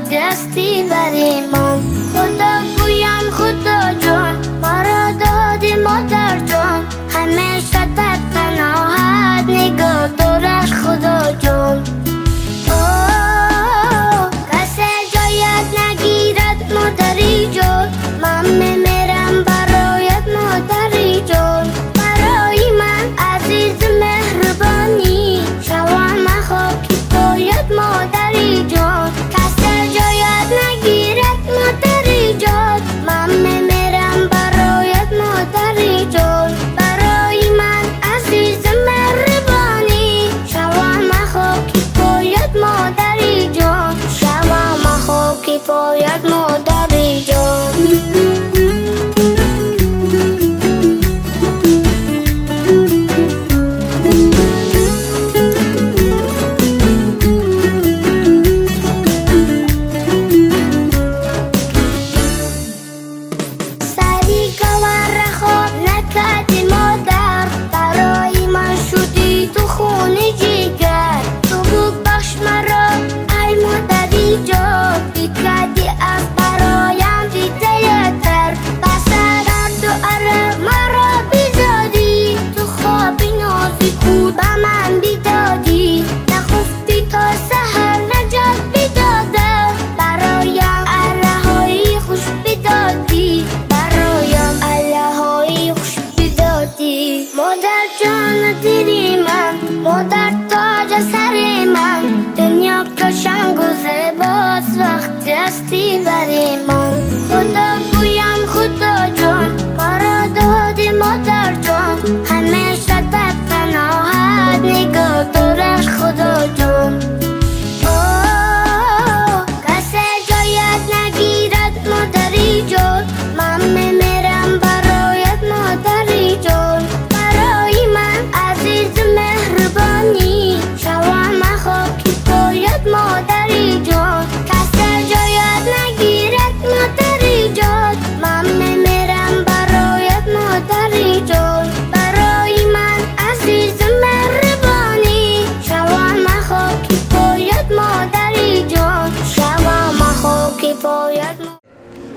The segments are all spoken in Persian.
وقتی هستی برای من. خدا گویم خدا جان ما را دادی مادر جان، همیشه در پناهت نگاه دارد خدا جان. کسی جایت نگیرد مادری جان، من میمیرم برایت مادری جان. برای من عزیز مهربانی شوم خاکی پایت مادری جان. کسی جایت نگیرد مادری جان، من میمیرم برایت مادری جان. برای من عزیز مهربانی شوم خاکی پایت مادری جان، شوم خاکی پایت مادری جان. مادر جان دیدی من، مادر تاج سر من، دنیا کشنگ و زیباست وقتی هستی برای من. خدا گویم خدا جان ما را دادی مادر جان، همیشه در پناهت نگاه دارد خدا جان. کسی جایت نگیرد مادری جان، من میمیرم برایت مادری جان. برای من عزیز مهربانی شوم خاکی پایت مادری جان. کسی جایت نگیرد مادری جان، من میمیرم برایت مادری جان. برای من عزیز مهربانی شوم خاکی پایت مادری جان، شوم خاکی پایت.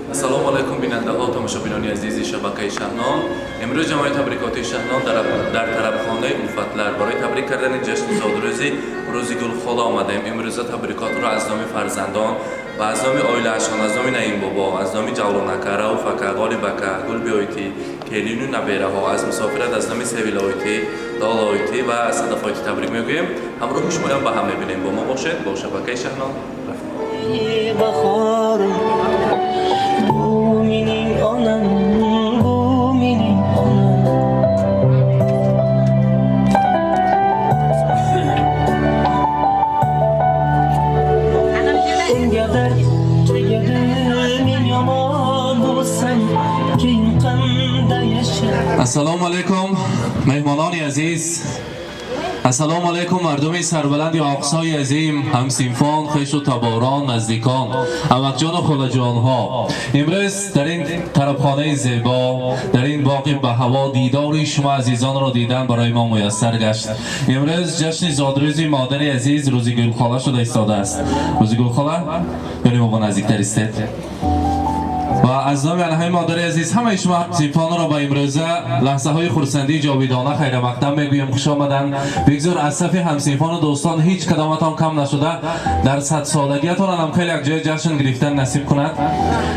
السلام علیکم بیننده ها و تماشابینان عزیز شبکه شهنام. امروز جمعی تبریکاتی شهنام در طربخانه الفتلر برای تبریک کردن جشن زادروزی روزی گلخاله آمدیم. امروز تبریکات را از نام فرزندان و از نام عائله اشان، از نام نعیم بابا، از نام جولانکه، رؤوفکه، غالبکه، گلبی آیتی، کلینو نبیره ها، از مسافرت از نام سویل آیتی، دال آیتی و صدف آیتی تبریک میگوییم. همراه شما هم با هم میبینیم. با ما باشید، با شبکه شهنام. السلام علیکم مهمانان عزیز، السلام علیکم مردم سربلند یا اقصای عظیم، همسینفان، خویش و تباران، نزدیکان، عمکجان و خالجان ها. امروز در این طربخانه زیبا، در این باغ به هوا دیدار شما عزیزان را دیدن برای ما میسر گشت. امروز جشن زادروزی مادر عزیز روزی گلخاله شده ایستاده است. روزی گلخاله بریم ما نزدیکتر استید. و از نام الهی مادر عزیز همه شما همسینفان را با امروزه لحظه های خرسندی جاویدانه خیر مقدم میگویم. خوش آمدن. بگذار از صف همسینفان و دوستان هیچ کدامتان کم نشده در 100 سالگیتان هم خیلی یک جای جشن گرفتن نصیب کند.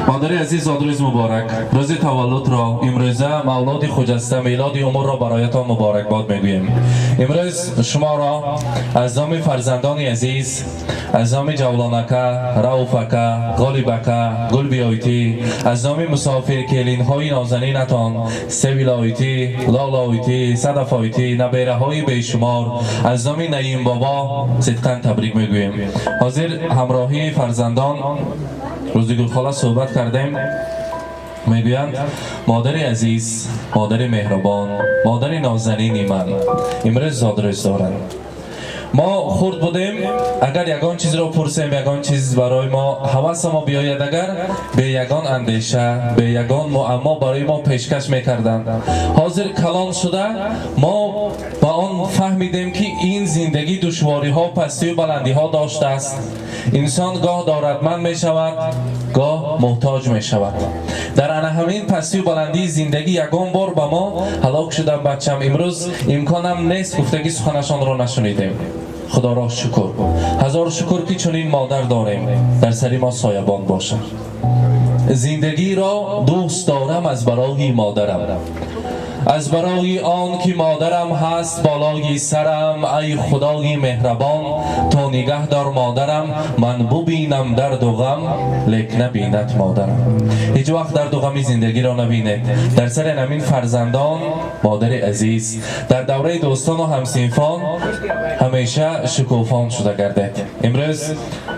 مادر عزیز زادروز مبارک. روز تولد را امروزه مولاد خجسته میلاد امور را برایتان مبارک باد میگویم. امروز شما را از نام فرزندان عزیز، از نام جولانکه، رؤوفکه، غالبکه، گلبی آیتی، از نام مسافر کلین های نازنینتان، سویل آیتی، لال آیتی، صدف آیتی، نبیره های بیشمار، از نام نعیم بابا صدقاً تبریک میگویم. حاضر همراهی فرزندان روزی گلخاله صحبت کردیم. میگویند مادر عزیز، مادر مهربان، مادر نازنین من امروز زادروز دارند. ما خورد بودیم اگر یگان چیز رو پرسیم یگان چیز برای ما حواس ما بیاید اگر به یگان اندیشه به یگان معما برای ما پیشکش میکردند حاضر کلان شده ما با آن فهمیدیم که این زندگی دشواری ها پستی و بلندی ها داشته است انسان گاه دولتمند می شود گاه محتاج می شود در همین پستی و بلندی زندگی یگان بار با ما هلاک شدم بچم امروز امکانم نیست گفتگی سخنشان را نشنیدیم خدا را شکر هزار شکر که چنین مادر داریم در سری ما سایبان باشد زندگی را دوست دارم از برای مادرم از برای آن که مادرم هست بالای سرم ای خدای مهربان تو نگه دار مادرم من ببینم درد و غم لیک نبیند مادرم هیچ وقت درد و غمی زندگی را نبینید در سر نمین فرزندان مادر عزیز در دوره دوستان و همسینفان همیشه شکوفان شده گردید امروز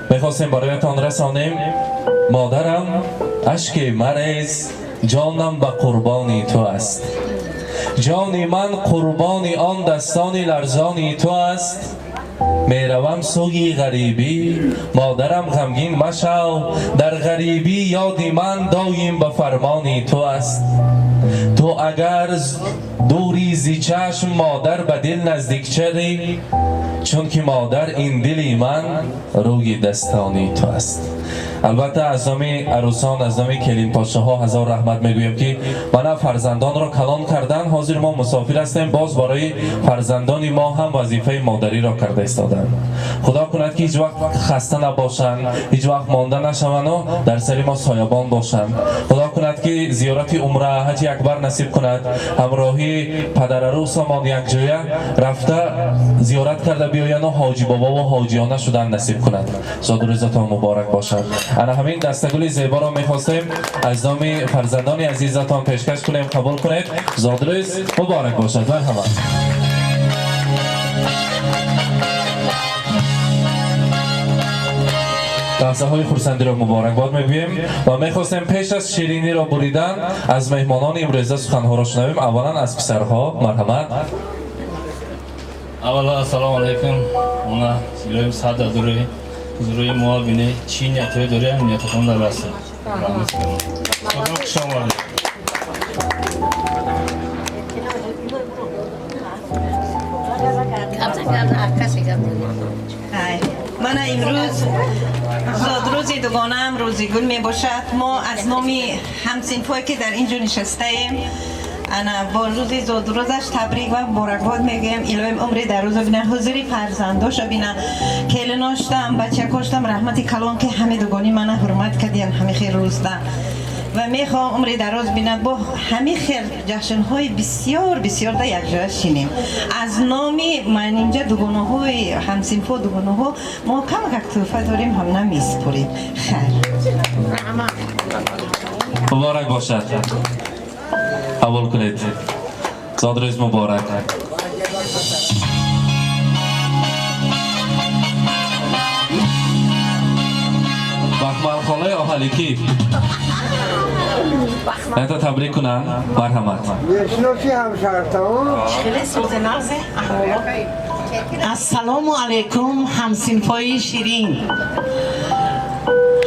میخواستیم برایتان رسانیم مادرم اشک مریض جانم به قربانی تو است جانی من قربانی آن دستانی لرزانی تو است میروم سوی غریبی مادرم غمگین مشو در غریبی یادی من دایم به فرمانی تو است تو اگر دوری زی چشم مادر به دل نزدیک چری چون که مادر این دلی من روی دستانی تو است البته از نامی عروسان از نامی کلین پاشه ها هزار رحمت میگویم که من فرزندان را کلان کردن حاضر ما مسافر هستیم باز برای فرزندان ما هم وظیفه مادری را کرده ایستادن خدا کند که هیچ وقت خسته نباشند هیچ وقت مانده نشوند و در سر ما سایبان باشند خدا کند که زیارت عمره حج اکبر نصیب کند همراهی پدر عروسمان یک جایه رفته زیارت کرده بیاین و حاجی بابا و حاجیانه شدن نصیب کند زاد و روزتان مبارک باشد انا همین دستگل زیبا را میخواستیم از نام فرزندان عزیزتان پیشکش کنیم قبول کنید زاد روز مبارک باشد مرحبا لحظه های خورسندی را مبارک باد میگوییم و میخواستیم پیش از شیرینی را بریدن از مهمانان امروزه سخنها را شنویم اولا از پسرها مرحمت اولا السلام علیکم اونا سلام ساده دوری زوری ما بینی چی نیتی دوری هم نیتی کن در رسه شما من امروز زادروزی دوگانم روزی گل می باشد ما از نامی همسینفایی که در اینجا نشسته ایم انا با روزی زادروزش تبریک و مبارکباد میگم الهی عمری در روز بینه حضوری فرزنداش بینه کل ناشتم بچه کاشتم رحمت کلام که همه دوگانی من حرمت کردین همه خیر روز ده و میخوام عمری دراز بیند با همه خیر جشن های بسیار بسیار در یک جای شینیم از نامی من اینجا دوگانه های همسینفا دوگانه ها ما کم که توفه داریم هم نمیسپریم خیر مبارک باشد قبول کنید زاد روز مبارک بخمال خاله آهلیکی ایتا تبریک کنن مرحمت یشنوشی همشهرتان السلام علیکم همسینفای شیرین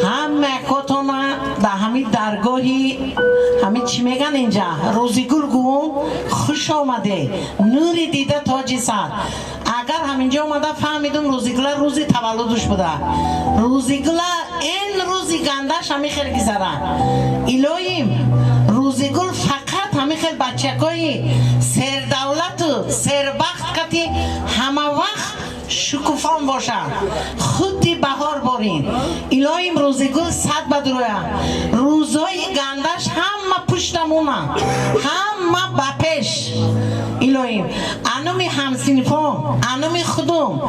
هم مکاتون در همین درگاهی همین چی میگن اینجا روزیگل گوم خوش آمده نوری دیده تاجی سر اگر همینجا اومده فهمیدم روزیگل روزی تولدش بوده روزیگل این روزی گندش همین خیلی گذره الهیم روزیگل فقط همین خیلی بچه‌های سر دولت و سر بخت کتی همه وقت شکوفان باشن خودی بهار بارین الهیم روزیگل صد بدرویه روزای گندش همه پشتمونه همه بپش الهیم انومی همسینفام انومی خودم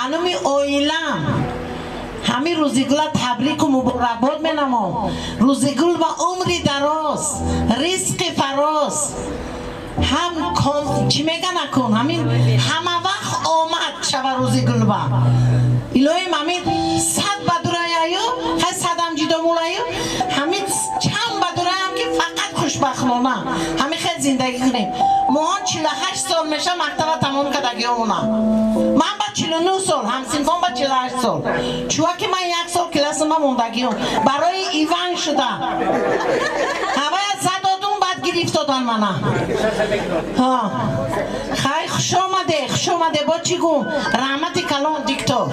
انومی اویلم همین روزیگل تبریک و مبارکباد مینمم روزیگل با عمری دراز رزق فراز هم کن چی میگن نکن همین همه وقت آمد شب روزیگل با الهیم همین صد بدرایه های صد هم جیدا مولایه همین چند بدرایه هم که فقط خوشبختانه همین خیلی زندگی کنیم ما 48 سال میشه مکتب تمام کردگی اونا من با 49 سال همسنفان با 48 سال چوه که من 1 سال کلاس ما موندگی هم برای ایوان شده همه از صد دادون بعد گرفت دادن منه خیلی خوش آمده با چی گون رحمت کلان دیکتور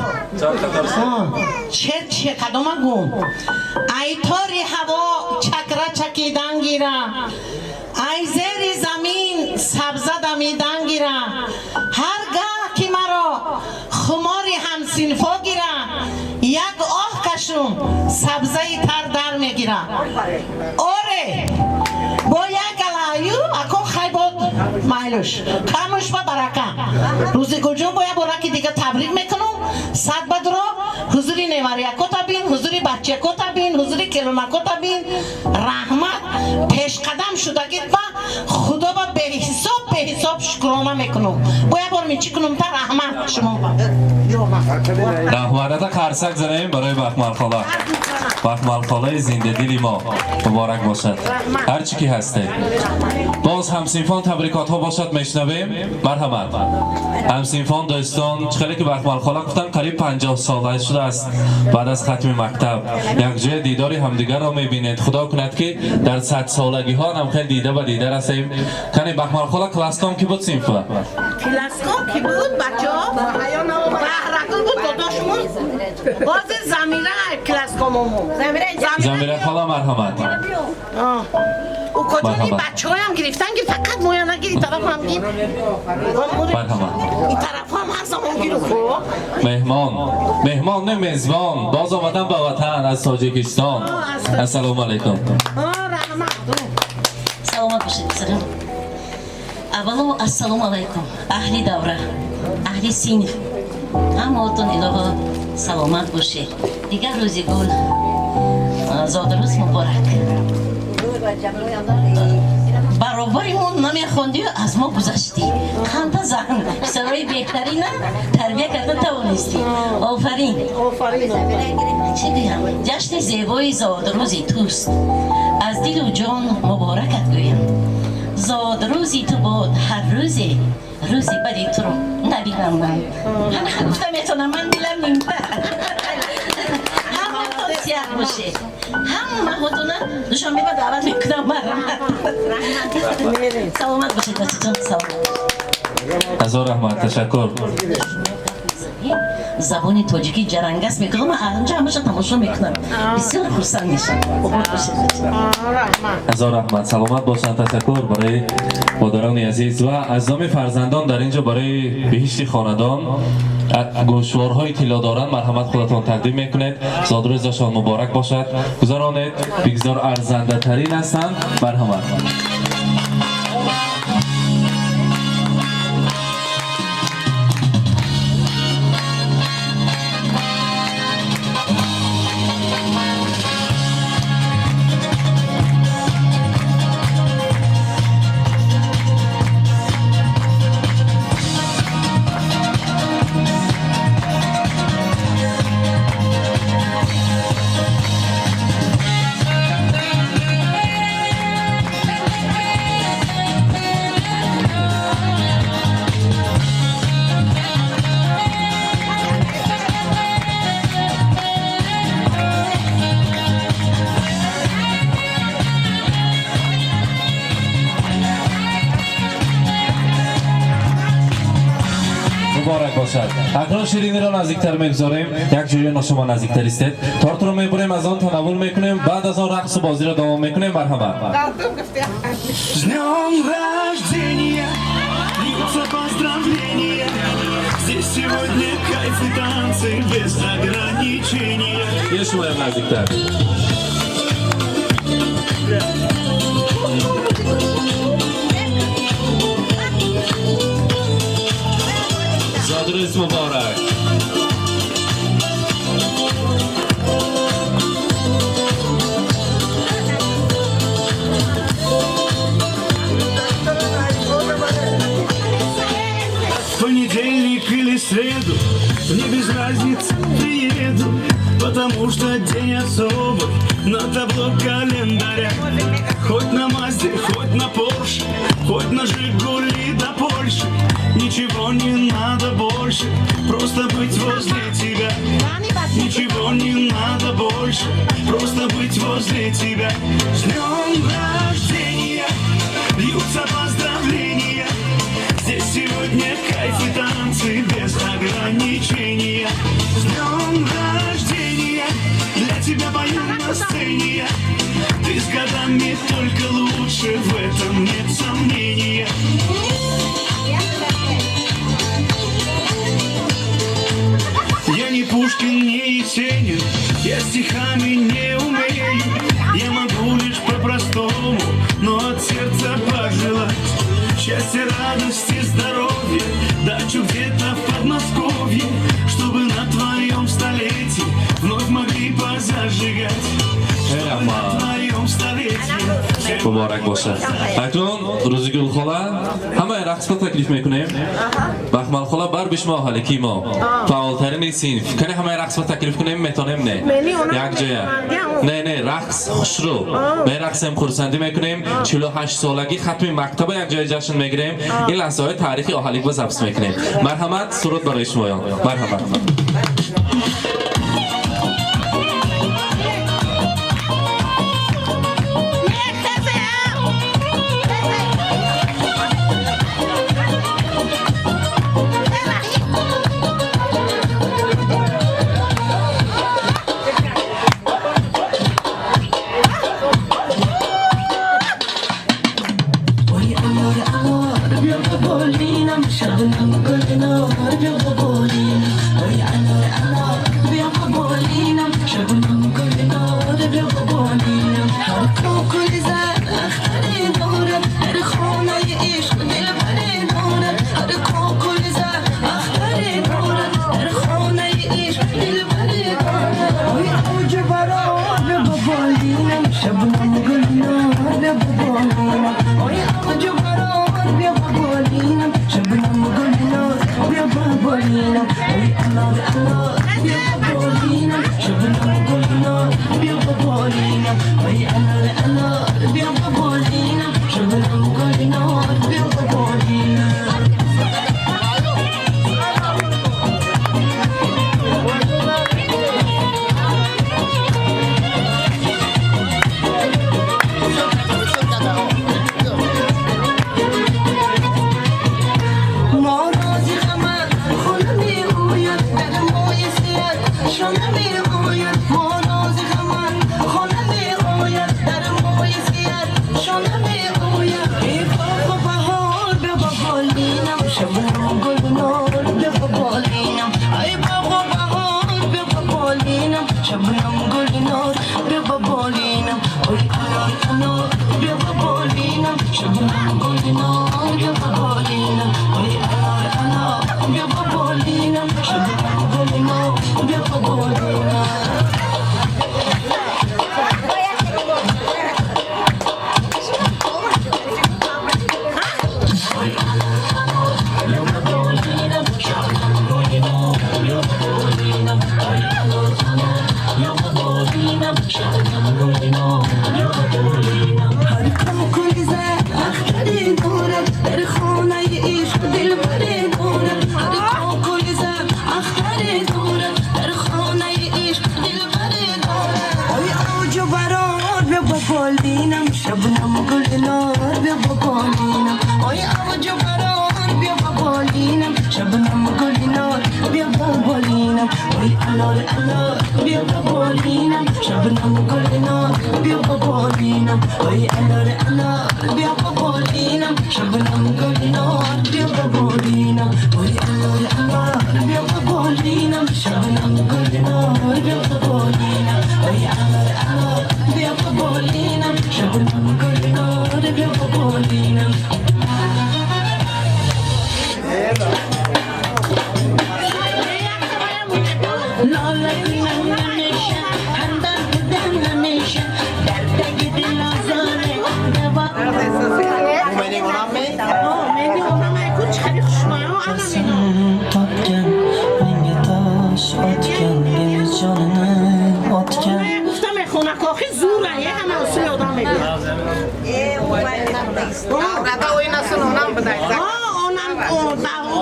چه قدومه گون ای تاری هوا چکره چکیدن گیره ای زیر زمین سبزه دمیدن گیره هرگاه که مرا خماری همسنفا گیره یک آه کشون سبزه تر در میگیره آره با یک گلایو اکو خیلی بود مایلوش کموش با برکه روزی گل جون باید برکه دیگه تبریک میکنم صد بدرا حضوری نیوری اکو تبین حضوری بچه اکو تبین حضوری کلون اکو تبین رحمت پیش قدم شده گید با خدا با به حساب شکرانه میکنم باید برمی چی کنم تا رحمت شما رحمت تا خرسک زنیم برای بخمال خالا بخمال خالای زنده دلی ما مبارک باشد هر چی که هسته باز همسنفان تبریکات ها باشد میشنویم مرحمت همسنفان دوستان چخیلی که بخمال خالا گفتن قریب 50 ساله شده است بعد از ختم مکتب یک جای دیداری همدیگر را میبینید خدا کند که در 100 سالگی ها هم خیلی دیده و دیده رسیم کنی بخمال خالا کلاسکام کی بود سنفه کلاسکام کی بود بچه ها بحرکل بود داداشمون باز زمیره کلاسکاممون زمیره خالا مرحمت او کجا این بچه های هم گرفتن فقط مویا نگیری طرف هم گیر مرحمت این طرف هم هر زمان گیرو خوب مهمان نه میزبان باز آمدن به وطن از تاجیکستان السلام علیکم رحمت سلامت باشید سلام اولو السلام علیکم اهلی دوره اهلی سینف همهاتون الهه سلامت باشید دیگر روزی گل زادروز مبارک برابریمون نمیخوندی و از ما گذشتی خنده زن سرای بهترین تربیه کردن توانستی آفرین چی بگم جشن زیبای زادروزی توست از دل و جان مبارکت گویم زادروزی تو باد هر روزی بدی تو رو نبینم من همه گفتم میتونم من دلم نیمته سیاه باشه همون محوطونه دوشان بیبا دعوت میکنم سلامت باشید بچه جان سلامت هزار رحمت تشکر زبان تاجیکی جرنگست میکنم آنجا همشا تماشا میکنم بسیار خورسند میشم هزار رحمت سلامت باشند تشکر برای مادران عزیز و از نام فرزندان در اینجا برای بهشت خاندان گوشوارهای طلا دارند مرحمت خودتان تقدیم میکنید زادروزشان مبارک باشد گذرانید بگذار ارزنده ترین هستند مرحمت مبارک باشد. اکنون شیرینی را نزدیکتر میگذاریم. یک جوی شما نزدیکتر استید. تارت رو میبریم از آن تناول میکنیم. بعد از آن رقص و بازی را دوام میکنیم. مرحبا. С днем рождения, льются поздравления. Здесь сегодня кайф и танцы без ограничения. Еще моим нزدیکتر. زادروز مبارک. Понедельник или среду, мне без разницы приеду, потому что день особый на табло календаря. Хоть на Мазде, хоть на Порше, хоть на Жигули до Польши, не Ничего не надо больше, просто быть возле тебя. Ничего не надо больше, просто быть возле тебя. С днем рождения льются поздравления. Здесь сегодня кайф и танцы без ограничения. С днем рождения для тебя пою на сцене. Ты с годами только лучше, в этом нет сомнения. Я не Пушкин, не Есенин, я стихами не умею. Я могу лишь по-простому, но от сердца пожелать счастья, радости, здоровья, дачу где-то в Подмосковье, чтобы на твоем столетии вновь могли позажигать. Чтобы на твоем столетии مبارک باشه. اکنون روزگل خاله همه رقص رو تکلیف میکنیم. بخمال خاله بر بشما حالی کی ما فعالترین سینف کنه همه رقص رو تکلیف کنیم میتونیم نه یک جای نه رقص خوش رو به رقص هم خورسندی میکنیم 48 سالگی ختم مکتب یک جای جشن میگیریم. این لحظه های تاریخی اهالیک با ضبط میکنیم. مرحمت سرود برای شما مرحمت.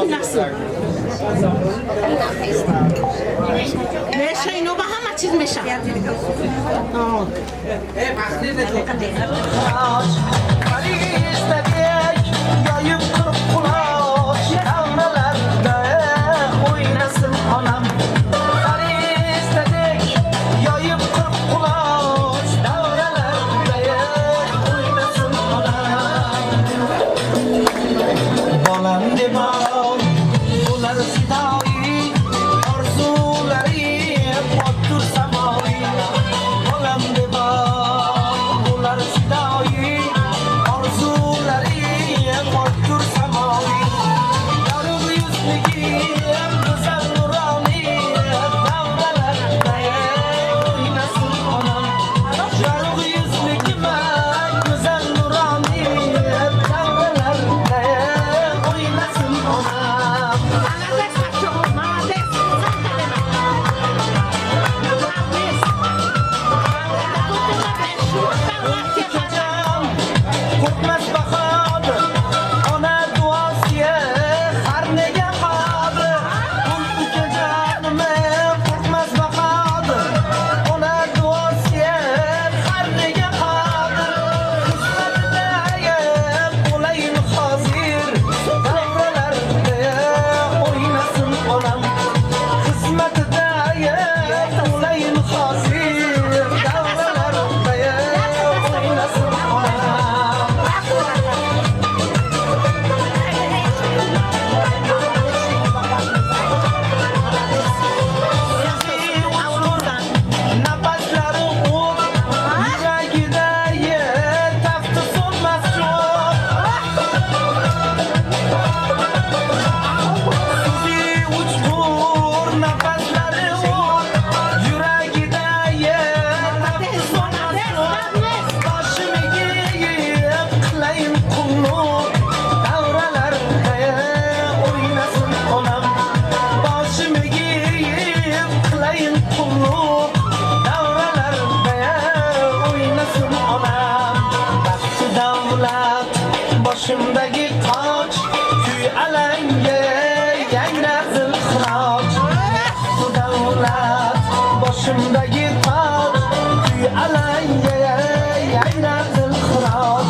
oynasın. Meşe اینو به همه چیز میشه. Başımdaki taç, tüy alenge, yaylasın kıraç. Bu devlet, başımdaki taç, tüy alenge, yaylasın kıraç.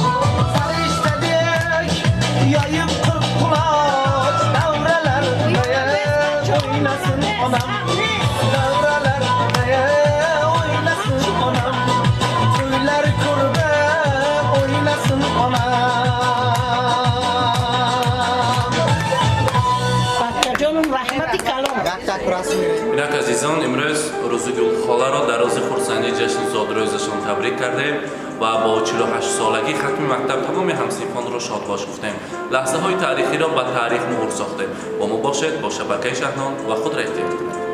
Sarı istedik, yayıp kırk kulaç. Devrelerde oynasın anam, devrelerde oynasın anam. Tüyler kurbe oynasın anam. اینک عزیزان امروز روز گلخاله را در روز خرسندی جشن زادروزشان تبریک کردیم و با 48 سالگی ختم مکتب تمام همصنفان را شادباش گفتیم. لحظه های تاریخی را به تاریخ مهر ساختیم. با ما باشید، با شبکه شهنان و خود را احتیاط کنید.